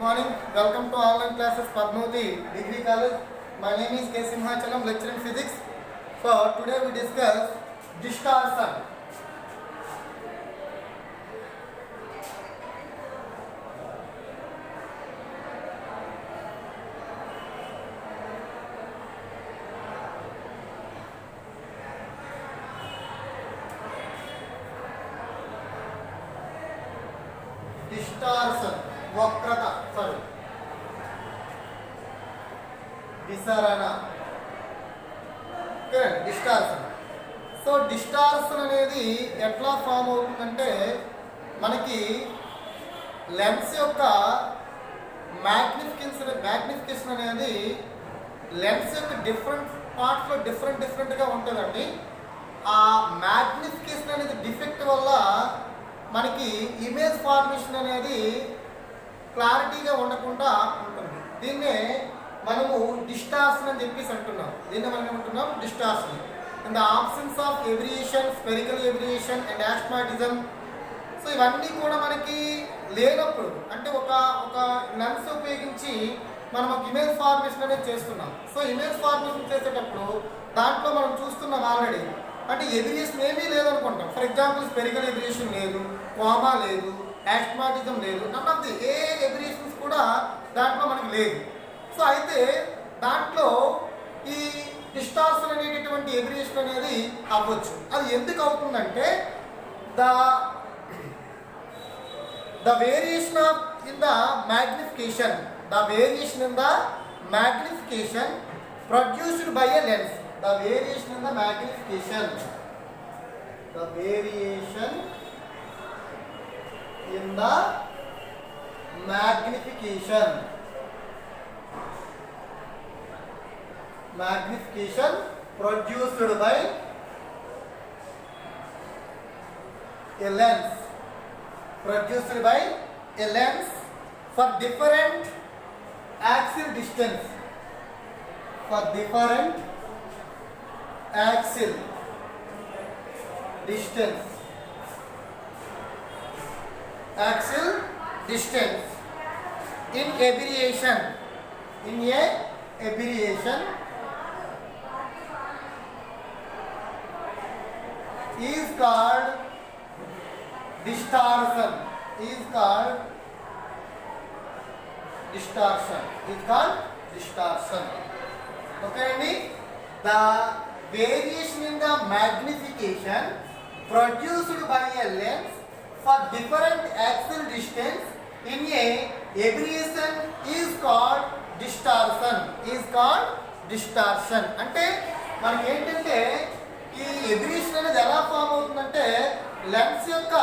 Morning, welcome to online classes Padmavati Degree College. My name is K. Simhachalam, lecturer in physics. So today we discuss distortion. Distortion, వక్రత, విసరణ. Distortion. So distortion అనేది ఎట్లా form అవుతుందంటే మనకి lens యొక్క magnification అనేది lens యొక్క different పార్ట్స్లో డిఫరెంట్గా ఉంటుందండి. ఆ మ్యాగ్నిఫికేషన్ అనేది డిఫెక్ట్ వల్ల మనకి ఇమేజ్ ఫార్మేషన్ అనేది క్లారిటీగా ఉండకుండా ఉంటుంది. దీన్నే మనము డిస్టార్షన్ అని చెప్పేసి అంటున్నాం. దీన్ని మనం ఏమంటున్నాం? Distortion. In the absence of aberration, spherical aberration and astigmatism. So ఇవన్నీ కూడా మనకి లేనప్పుడు, అంటే ఒక లెన్స్ ఉపయోగించి మనం ఒక ఇమేజ్ ఫార్మేషన్ అనేది చేస్తున్నాం. సో ఇమేజ్ ఫార్మేషన్ చేసేటప్పుడు దాంట్లో మనం చూస్తున్నాం ఆల్రెడీ, అంటే ఎవియేషన్ ఏమీ లేదనుకుంటాం. ఫర్ ఎగ్జాంపుల్ స్పెరికల్ ఎవియేషన్ లేదు, కోమా లేదు, ఆస్ట్మాటిజం లేదు, నన్ ఆఫ్ ది ఏ ఎవియేషన్స్ కూడా దాంట్లో మనకి లేదు. సో అయితే దాంట్లో ఈ డిస్టార్షన్ అనేటటువంటి ఎవియేషన్ అనేది అవ్వచ్చు. అది ఎందుకు అవుతుందంటే the variation of in the magnification, produced by a lens. The variation in the magnification produced by a lens for different axial distance, axial distance in aberration is called distortion. Okay అండి. The variation in the magnification produced by a lens for different axial distance in a aberration is called distortion. అంటే మనకి ఏంటంటే ఈ ఎబిరేషన్ అనేది ఎలా form అవుతుందంటే lens యొక్క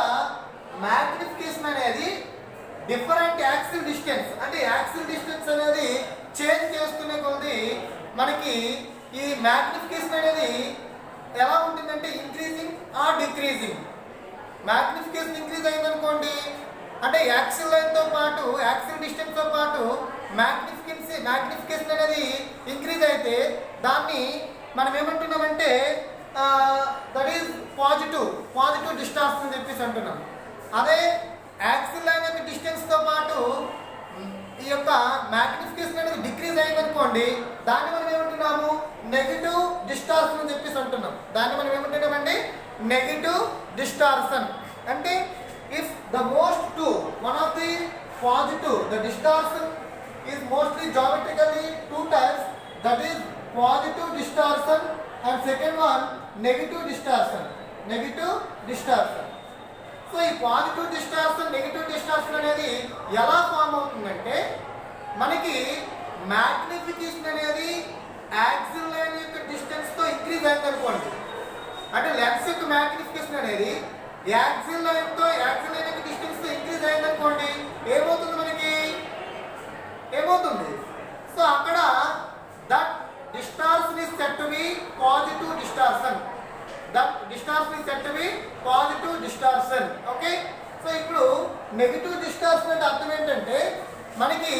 magnification అనేది డిఫరెంట్ యాక్సిల్ డిస్టెన్స్, అంటే యాక్సిల్ డిస్టెన్స్ అనేది చేంజ్ చేస్తున్న కొద్ది మనకి ఈ మ్యాగ్నిఫికేషన్ అనేది ఎలా ఉంటుందంటే increasing or decreasing. Magnification increase అయిందనుకోండి, అంటే యాక్సిల్ లైన్తో పాటు యాక్సిల్ డిస్టెన్స్తో పాటు మ్యాగ్నిఫికేషన్ అనేది ఇంక్రీజ్ అయితే దాన్ని మనం ఏమంటున్నామంటే దట్ ఈజ్ పాజిటివ్ డిస్టార్షన్ అని చెప్పేసి అంటున్నాం. అదే యాక్సిల్ లైన్ యొక్క డిస్టెన్స్తో పాటు ఈ యొక్క మ్యాగ్నిఫికేషన్ అనేది డిక్రీజ్ అయిందనుకోండి, దాన్ని మనం ఏమంటున్నాము? నెగిటివ్ డిస్టార్షన్ అని చెప్పేసి అంటున్నాం. దాన్ని మనం ఏమంటున్నామండి? Negative distortion. అంటే if the most to one of the positive, the distortion is mostly geometrically two types, that is positive distortion and second one negative distortion. So ఈ పాజిటివ్ డిస్టార్షన్, నెగిటివ్ డిస్టార్షన్ అనేది ఎలా form అవుతుందంటే మనకి magnification అనేది axle line యొక్క డిస్టెన్స్తో increase అయింది అనుకోండి, అంటే లెన్స్ యొక్క మ్యాగ్నిఫికేషన్ అనేది యాక్సిల్ లైన్ యొక్క డిస్టెన్స్తో ఇంక్రీజ్ అయింది అనుకోండి, ఏమవుతుంది? సో అక్కడ that distortion is set to be positive distortion. Okay. So ఇప్పుడు నెగిటివ్ డిస్టార్షన్ అంటే అర్థం ఏంటంటే మనకి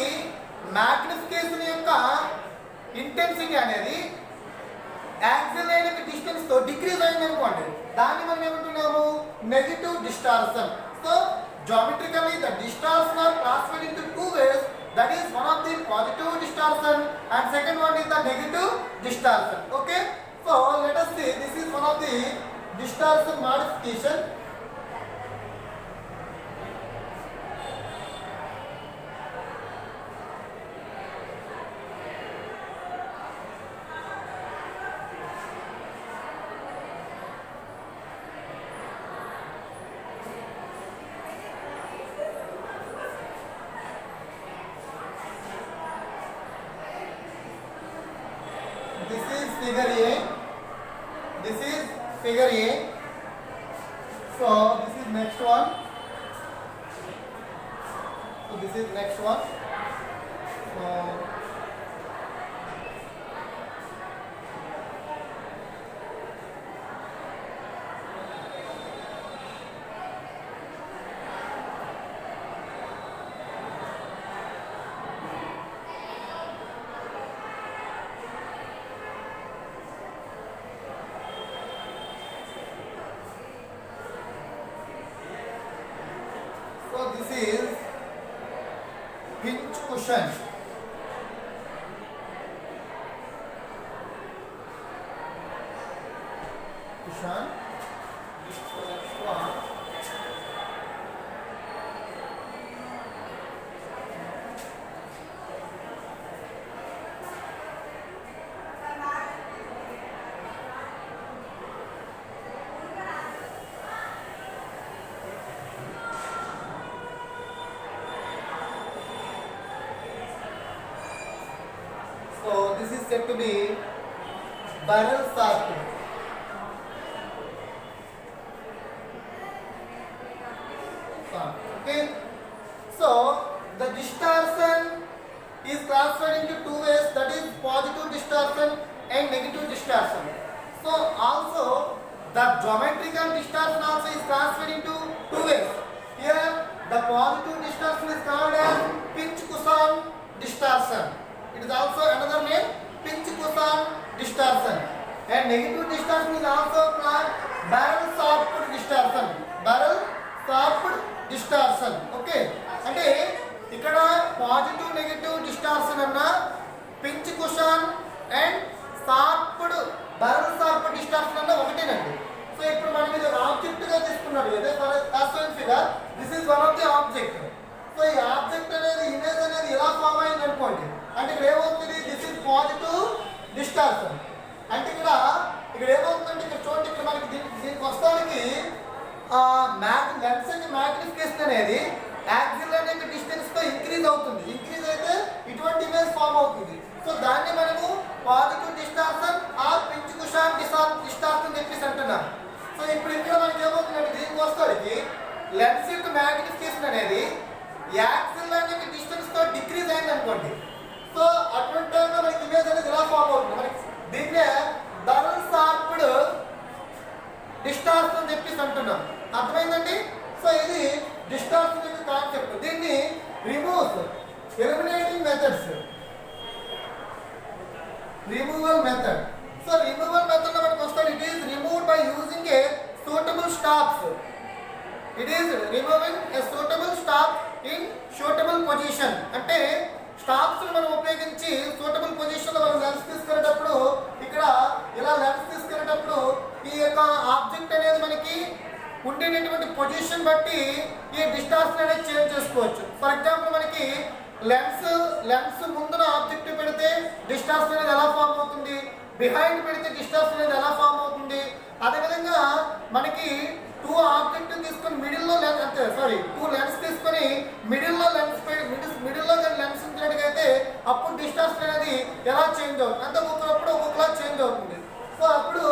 మ్యాగ్నిఫికేషన్ యొక్క ఇంటెన్సిటీ అనేది యాక్సిల్ లైన్ యొక్క డిస్టెన్స్తో డిక్రీజ్ అయింది అనుకోండి, దాన్ని మనం ఏమంటున్నాము? Negative distortion. So geometrically the distortion are classified into two ways. positive distortion and second one is the negative distortion. Okay, so let us see, this is one of the distortion modification. This is figure A. This is figure A. So this is next one. So this is next one. So So this is pinch cushion. Cushion. So next one. So this is said to be barrel circuit. Okay. So the distortion is classified into two ways, that is positive distortion and negative distortion. So also the geometrical distortion also is classified into two ways. Here the positive distortion is called as pinch cushion distortion. It is also another name, pinch cushion distortion. And negative distortion is also called barrel shafted distortion. Barrel shafted distortion. Okay. అంటే ఇక్కడ positive negative distortion అన్న pincushion and shaped barrel shafted distortion అన్న ఒకటేనండి. So ఇప్పుడు మనం ఇది object గా తీసుకున్నాడు కదా for figure, this is one of the object. So ఈ ఆబ్జెక్ట్ అనేది ఇమేజ్ అనేది ఇలా ఫామ్ అయింది అనుకోండి, అంటే ఇక్కడ ఏమవుతుంది, దిస్ ఇస్ పాజిటివ్ డిస్టార్షన్. అంటే ఇక్కడ ఏమవుతుందంటే ఇక్కడ చూడండి, ఇక్కడ మనకి దీనికి వస్తానికి లెన్స్ యొక్క మ్యాగ్నిఫికేషన్ అనేది యాక్సిల్ అనే డిస్టెన్స్ తో ఇంక్రీజ్ అవుతుంది. ఇంక్రీజ్ అయితే ఇటువంటి ఇమేజ్ ఫామ్ అవుతుంది. సో దాన్ని మనము positive distortion or pincushion distortion చెప్పేసి అంటున్నాం. సో ఇప్పుడు ఇక్కడ మనకి ఏమవుతుందంటే దీనికి వస్తానికి లెన్స్ యొక్క మ్యాగ్నిఫికేషన్ అనేది యాక్సిల్ అనే డిస్టెన్స్ తో డిక్రీజ్ అయింది అనుకోండి. సో అటువంటి టైంలో మనకి ఇమేజ్ అనేది ఇలా ఫామ్ అవుతుంది. మనకి దీన్నే barrel shafted distortion అని చెప్పేసి అంటున్నాం. అర్థమైందండి? సో ఇది డిస్టార్షన్ యొక్క కాన్సెప్ట్. దీన్ని eliminating methods, removal method. So removal method లో మనకు వస్తాడు, it is removed by using a suitable stops. It is removing a suitable stop in suitable position. అంటే స్టాప్స్ మనం ఉపయోగించి సూటబుల్ పొజిషన్ లో మనం లెన్స్ తీసుకునేటప్పుడు, ఇక్కడ ఇలా లెన్స్ తీసుకునేటప్పుడు ఈ యొక్క ఆబ్జెక్ట్ అనేది మనకి ఉండేటటువంటి పొజిషన్ బట్టి ఈ డిస్టార్షన్ అనేది చేంజ్ చేసుకోవచ్చు. ఫర్ ఎగ్జాంపుల్ మనకి లెన్స్ ముందున ఆబ్జెక్ట్ పెడితే డిస్టార్షన్ అనేది ఎలా ఫామ్ అవుతుంది, బిహైండ్ పెడితే డిస్టార్షన్ అనేది ఎలా ఫామ్ అవుతుంది. అదేవిధంగా మనకి టూ ఆబ్జెక్ట్ తీసుకొని మిడిల్లో టూ లెన్స్ తీసుకొని మిడిల్లో కానీ లెన్స్ ఉంచినట్టుగైతే అప్పుడు డిస్టార్షన్ అనేది ఎలా చేంజ్ అవుతుంది, అంటే ఒక్కొక్కలా చేంజ్ అవుతుంది. సో అప్పుడు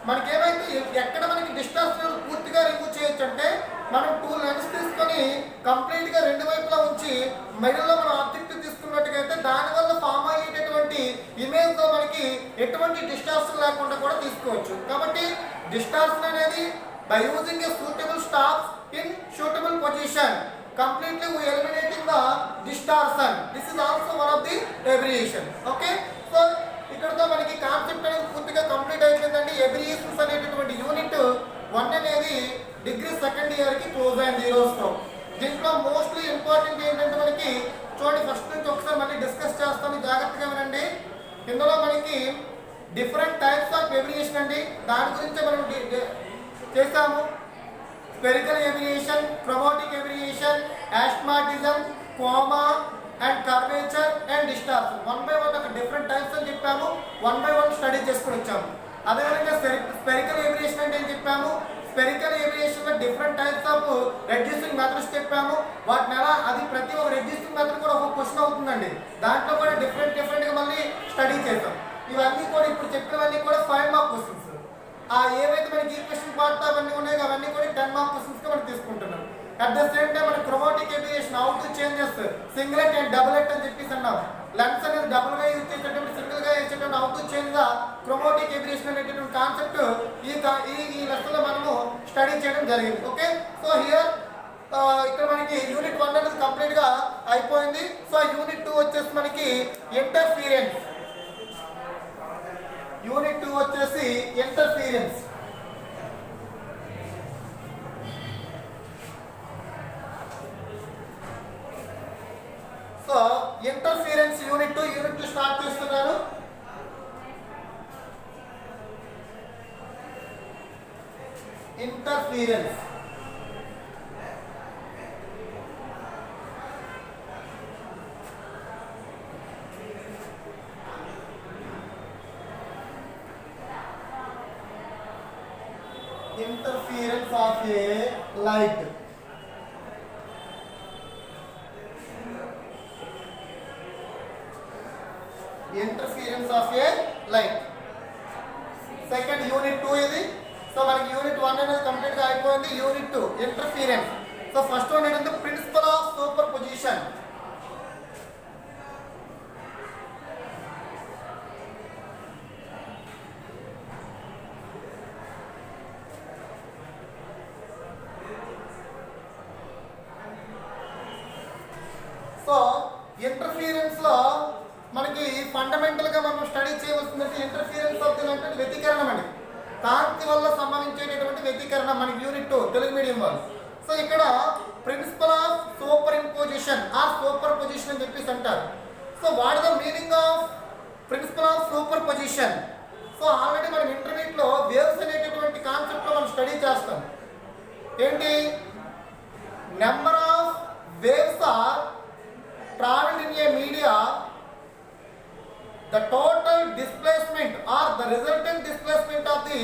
మనకేమైతే ఎక్కడ మనకి డిస్టార్షన్ పూర్తిగా రిమూవ్ చేయొచ్చు అంటే, మనం టూ లెన్స్ తీసుకొని కంప్లీట్గా రెండు వైపులా ఉంచి మిడిల్లో మనం ఆబ్జెక్ట్ తీసుకున్నట్టుగైతే దానివల్ల ఫామ్ అయ్యేటటువంటి ఇమేజ్లో మనకి ఎటువంటి డిస్టార్షన్ లేకుండా కూడా తీసుకోవచ్చు. కాబట్టి డిస్టార్షన్ అనేది by using a suitable stops in suitable position, completely we eliminating the distortion. This is also one of the abbreviation. Okay, so ఇక్కడతో మనకి కాన్సెప్ట్ అనేది పూర్తిగా కంప్లీట్ అయిపోయిందండి. అబ్రివియేషన్స్ అనేటటువంటి యూనిట్ 1 అనేది డిగ్రీ సెకండ్ ఇయర్ కి క్లోజ్ అయింది ఈ రోజుతో. దీంట్లో మోస్ట్లీ ఇంపార్టెంట్ ఏంటంటే మనకి చూడండి, ఫస్ట్ నుంచి ఒకసారి మళ్ళీ డిస్కస్ చేస్తాం. జాగ్రత్తగా వినండి. ఇందులో మనకి డిఫరెంట్ టైప్స్ ఆఫ్ ఏవియేషన్ అండి, దాని గురించి మనం చేసాము. Spherical aberration, chromatic aberration, astigmatism, coma and curvature and distortion. 1 by 1 ఒక డిఫరెంట్ టైప్స్ అని చెప్పాము. 1 by 1 స్టడీ చేసుకుని వచ్చాము. అదేవిధంగా స్పెరికల్ ఏవియేషన్ అంటే ఏం చెప్పాము, స్పెరికల్ ఏవియేషన్ లో different types of reducing methods చెప్పాము. వాటిని ఎలా, అది ప్రతి ఒక్క రెడ్యూసింగ్ మెథడ్ కూడా ఒక క్వశ్చన్ అవుతుందండి. దాంట్లో కూడా డిఫరెంట్ గా మళ్ళీ స్టడీ చేసాం. ఇవన్నీ కూడా ఇప్పుడు చెప్పినవన్నీ కూడా 5 మార్క్ క్వశ్చన్స్. ఆ ఏవైతే మనకి ఈక్వేషన్ పార్ట్ అవన్నీ ఉన్నాయో అవన్నీ కూడా 10 మార్క్ క్వశ్చన్స్ గా మనం తీసుకుంటున్నాం. అట్ ద సేమ్ టైం మన chromatic aberration how to changes singlet and doublet అని చెప్పేసి అన్నాం. లెన్స్ అనేది డబుల్ గా యూజ్ చేసేటప్పుడు, సింగిల్ గా యూజ్ చేసేటప్పుడు how to change the chromatic aviation అనేటటువంటి కాన్సెప్ట్ ఈ లెసన్ లో మనము స్టడీ చేయడం జరిగింది. ఓకే, సో హియర్ ఇక్కడ మనకి యూనిట్ 1 అనేది కంప్లీట్ గా అయిపోయింది. సో యూనిట్ 2 వచ్చేసి మనకి ఇంటర్ఫీరెన్స్. యూనిట్ 2 వచ్చేసి interference. So interference unit 2 start చేస్తున్నాను. Interference. Interference of a light. Interference of a light. Second unit 2 ఇది. సో మనకి యూనిట్ 1 అనేది కంప్లీట్ గా అయిపోయింది. Unit 2 interference. So first one ఏంటంటే principle of superposition. So interference లో మనకి ఫండమెంటల్ గా మనం స్టడీ చేయవలసిందంటే ఇంటర్ఫీరెన్స్ ఆఫ్ అంటే వ్యతికరణం అండి. కాంతి వల్ల సంభవించేటటువంటి వ్యతికరణం మనకి యూనిట్ 2 తెలుగు మీడియం వాళ్ళు. సో ఇక్కడ principle of superimposition or superposition అని చెప్పేసి అంటారు. So what is the meaning of principle of superposition? So already మనం ఇంటర్మీడియట్ లో వేవ్స్ అనేటటువంటి కాన్సెప్ట్ లో మనం స్టడీ చేస్తాం. ఏంటి, number of waves are traveled in a media, the total displacement or the resultant displacement of the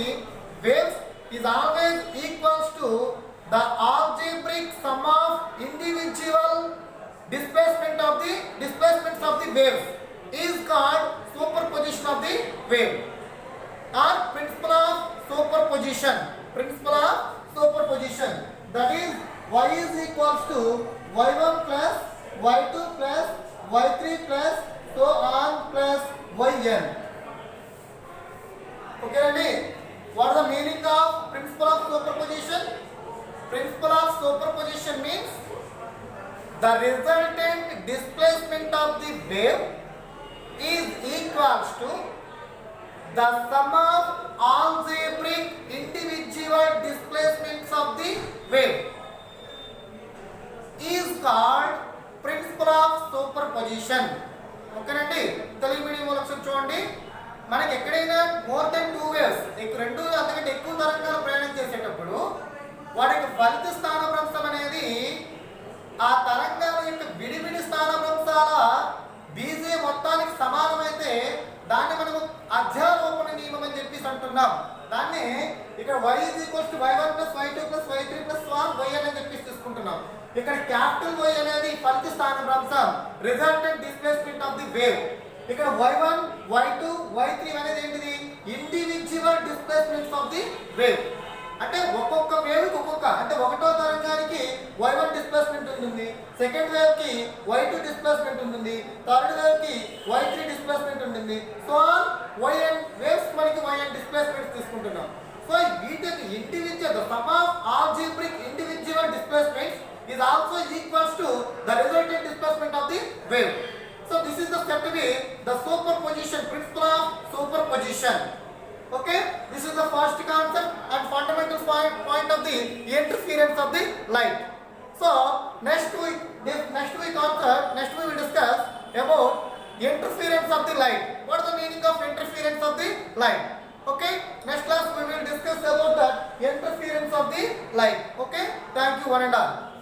waves is always equals to the algebraic sum of individual displacements of the waves is called superposition of the wave or principle of superposition. Principle of superposition, that is y is equals to y1 plus y2 plus y3 plus so on plus yn. Okay అండి, what is the meaning of principle of superposition? Principle of superposition means the resultant displacement of the wave is equals to the sum of algebraic individual displacements of the wave is called principle of superposition. ఓకేనండి, Telugu medium ఒకసారి చూడండి. మనకి ఎక్కడైనా more than 2 waves, రెండు అంతకంటే ఎక్కువ తరంగాలు ప్రయాణం చేసేటప్పుడు వాటికి ఫలిత స్థానభ్రంశం అనేది ఆ తరంగాల యొక్క విడివిడి స్థానభ్రంశాల బీజే మొత్తానికి సమానమైతే దాన్ని మనము అధ్యారోపణ నియమం అని చెప్పేసి అంటున్నాం. దాన్ని ఇక్కడ y is equals to y1 plus y2 plus y3 plus yn అని చెప్పేసి తీసుకుంటున్నాం. ఇక్కడ క్యాపిటల్ Y అనేది ఫలిత స్థానభ్రంశం, resultant displacement of the wave. ఇక్కడ y1 y2 y3 అనేది ఏంటిది, individual displacements of the wave. అంటే ఒక్కొక్క వేవ్ ఒక్కొక్క, అంటే ఒకటో తరంగానికి y1 డిస్ప్లేస్మెంట్ ఉంటుంది, సెకండ్ వేవ్ కి y2 డిస్ప్లేస్మెంట్ ఉంటుంది, థర్డ్ వేవ్ కి y3 డిస్ప్లేస్మెంట్ ఉంటుంది. సో ఆన్ yn వేవ్స్ మనకి yn డిస్ప్లేస్మెంట్స్ తీసుకుంటున్నాం. సో వీటికి individual the sum of algebraic individual displacements is also equals to the resultant displacement of the wave. So this is the step to be the superposition, principle of superposition. Okay, this is the first concept and fundamental point of the interference of the light. So next we will discuss about interference of the light. What is the meaning of interference of the light? Okay, next class we will discuss about the interference of the light. Okay, thank you one and all.